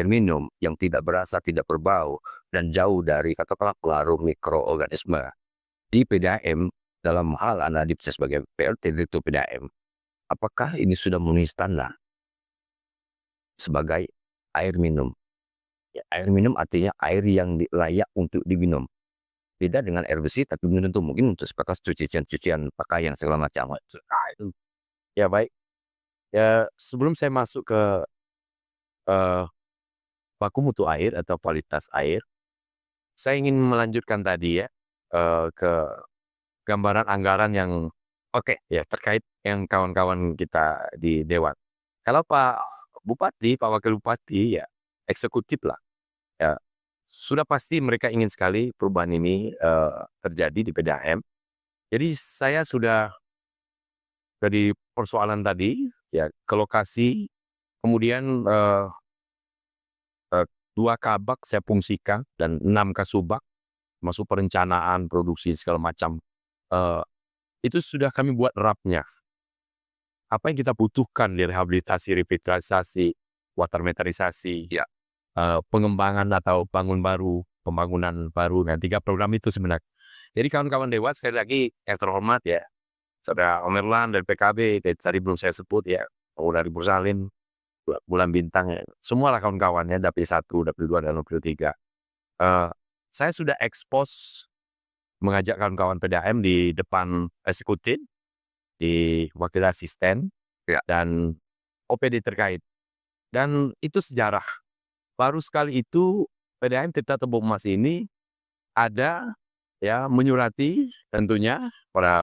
air minum yang tidak berasa, tidak berbau, dan jauh dari katakanlah pengaruh mikroorganisme. Di PDAM, dalam hal Anda diperiksa sebagai PLT itu PDAM, apakah ini sudah memenuhi standar sebagai air minum? Ya, air minum artinya air yang layak untuk diminum. Beda dengan air bersih, tapi belum tentu mungkin untuk sebatas cucian pakaian segala macam. Itu. Ya baik, ya sebelum saya masuk ke eh, baku mutu air atau kualitas air, saya ingin melanjutkan tadi ya ke gambaran anggaran yang oke ya terkait yang kawan-kawan kita di Dewan. Kalau Pak Bupati, Pak Wakil Bupati ya eksekutif lah. Ya, sudah pasti mereka ingin sekali perubahan ini terjadi di PDAM. Jadi saya sudah dari persoalan tadi ya ke lokasi, kemudian 2 kabak saya fungsikan dan 6 kasubag, masuk perencanaan, produksi segala macam. Eh, itu sudah kami buat draftnya. Apa yang kita butuhkan di rehabilitasi, revitalisasi, water metrisasi, Ya, pengembangan atau pembangunan baru. Nah, 3 program itu sebenarnya. Jadi kawan-kawan Dewan sekali lagi yang terhormat ya, Saudara Omerlan dari PKB, tadi belum saya sebut ya, dari Bursalin, Bulan Bintang, ya. Semualah kawan-kawannya, Dapil 1, Dapil 2, dan Dapil 3. Saya sudah expose mengajak kawan-kawan PDAM di depan eksekutif, di wakil asisten, ya. dan OPD terkait. Dan itu sejarah. Baru sekali itu PDAM Tirta Tebong Emas ini ada ya menyurati tentunya para